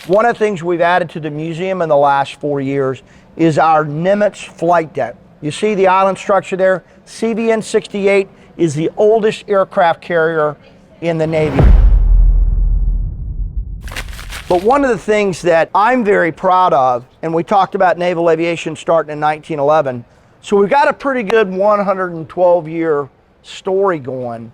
One of the things we've added to the museum in the last 4 years is our Nimitz flight deck. You see the island structure there? CVN-68 is the oldest aircraft carrier in the Navy. But one of the things that I'm very proud of, and we talked about naval aviation starting in 1911, so we've got a pretty good 112-year story going.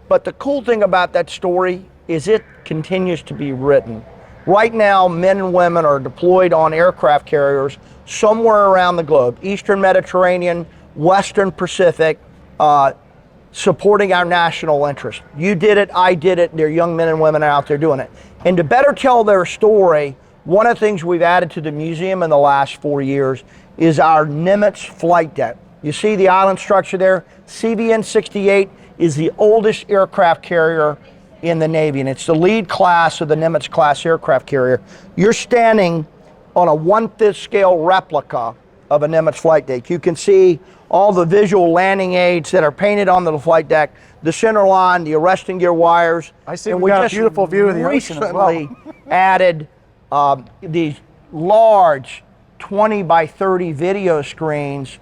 But the cool thing about that story is it continues to be written. Right now, men and women are deployed on aircraft carriers somewhere around the globe, Eastern Mediterranean, Western Pacific, supporting our national interest. You did it, I did it, there are young men and women out there doing it. And to better tell their story, one of the things we've added to the museum in the last 4 years is our Nimitz flight deck. You see the island structure there? CVN-68 is the oldest aircraft carrier in the Navy, and it's the lead class of the Nimitz class aircraft carrier. You're standing on a 1/5 scale replica of a Nimitz flight deck. You can see all the visual landing aids that are painted onto the flight deck, the center line, the arresting gear wires. I see, and we got a beautiful view of the ocean as well. Recently added these large 20 by 30 video screens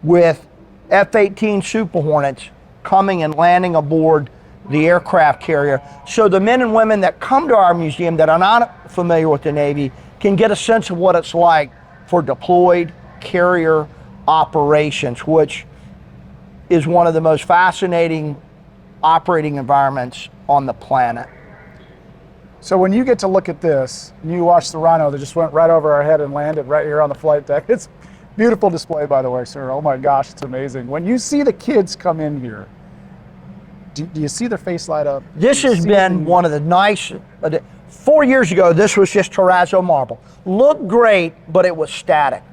with F-18 Super Hornets coming and landing aboard the aircraft carrier. So the men and women that come to our museum that are not familiar with the Navy can get a sense of what it's like for deployed carrier operations, which is one of the most fascinating operating environments on the planet. So when you get to look at this, and you watch the Rhino that just went right over our head and landed right here on the flight deck. It's a beautiful display, by the way, sir. Oh my gosh, it's amazing. When you see the kids come in here, do you see their face light up? This has been one of the nice, 4 years ago, this was just terrazzo marble. Looked great, but it was static.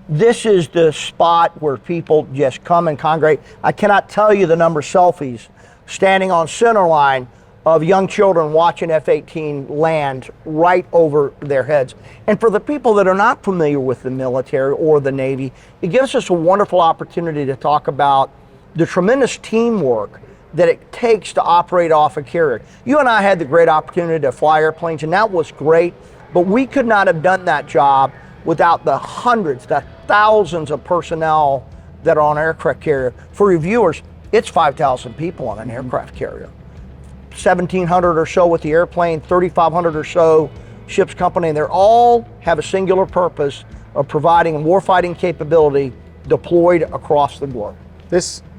This is the spot where people just come and congregate. I cannot tell you the number of selfies standing on center line of young children watching F-18 land right over their heads. And for the people that are not familiar with the military or the Navy, it gives us a wonderful opportunity to talk about the tremendous teamwork that it takes to operate off a carrier. You and I had the great opportunity to fly airplanes, and that was great, but we could not have done that job without the hundreds, the thousands of personnel that are on an aircraft carrier. For your viewers, it's 5,000 people on an aircraft carrier. 1,700 or so with the airplane, 3,500 or so ship's company, and they all have a singular purpose of providing warfighting capability deployed across the globe.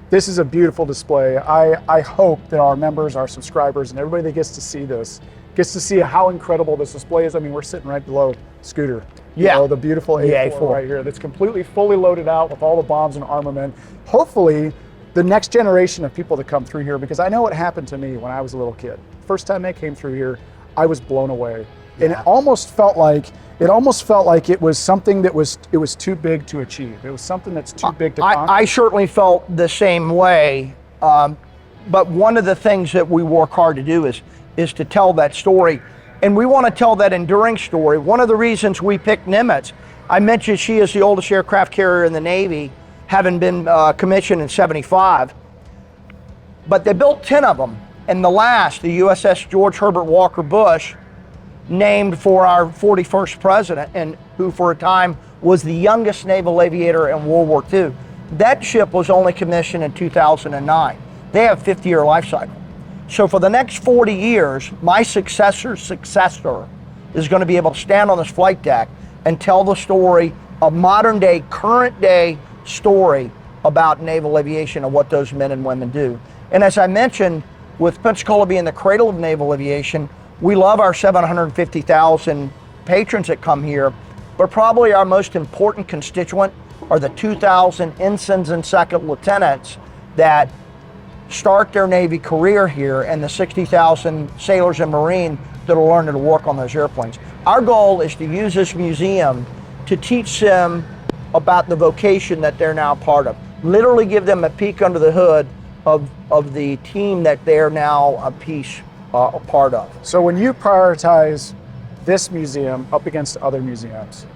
This is a beautiful display. I hope that our members, our subscribers, and everybody that gets to see this gets to see how incredible this display is. I mean, we're sitting right below Scooter. You know, the beautiful A4 right here that's completely fully loaded out with all the bombs and armament. Hopefully, the next generation of people that come through here, because I know what happened to me when I was a little kid. First time I came through here, I was blown away. And it almost felt like it was something that was too big to achieve. It was something that's too big to conquer. I certainly felt the same way. But one of the things that we work hard to do is to tell that story. And we want to tell that enduring story. One of the reasons we picked Nimitz, I mentioned she is the oldest aircraft carrier in the Navy, having been commissioned in '75. But they built 10 of them. And the last, the USS George Herbert Walker Bush, named for our 41st president, and who for a time was the youngest naval aviator in World War II. That ship was only commissioned in 2009. They have a 50-year life cycle. So for the next 40 years, my successor's successor is going to be able to stand on this flight deck and tell the story, a modern day, current day story about naval aviation and what those men and women do. And as I mentioned, with Pensacola being the cradle of naval aviation, we love our 750,000 patrons that come here, but probably our most important constituent are the 2,000 ensigns and second lieutenants that start their Navy career here, and the 60,000 sailors and Marines that are learning to work on those airplanes. Our goal is to use this museum to teach them about the vocation that they're now part of. Literally give them a peek under the hood of the team that they're now a part of. So when you prioritize this museum up against other museums,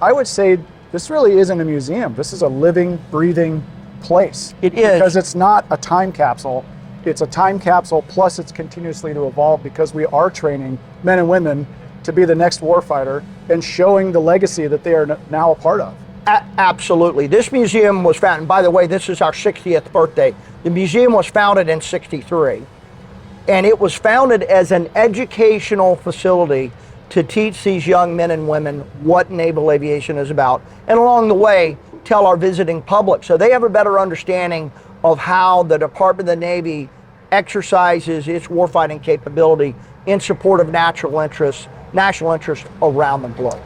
I would say this really isn't a museum. This is a living, breathing place. It is. Because it's not a time capsule. It's a time capsule, plus it's continuously to evolve, because we are training men and women to be the next warfighter and showing the legacy that they are now a part of. Absolutely. This museum was founded, by the way, this is our 60th birthday. The museum was founded in '63, and it was founded as an educational facility to teach these young men and women what naval aviation is about, and along the way, tell our visiting public so they have a better understanding of how the Department of the Navy exercises its warfighting capability in support of national interests around the globe.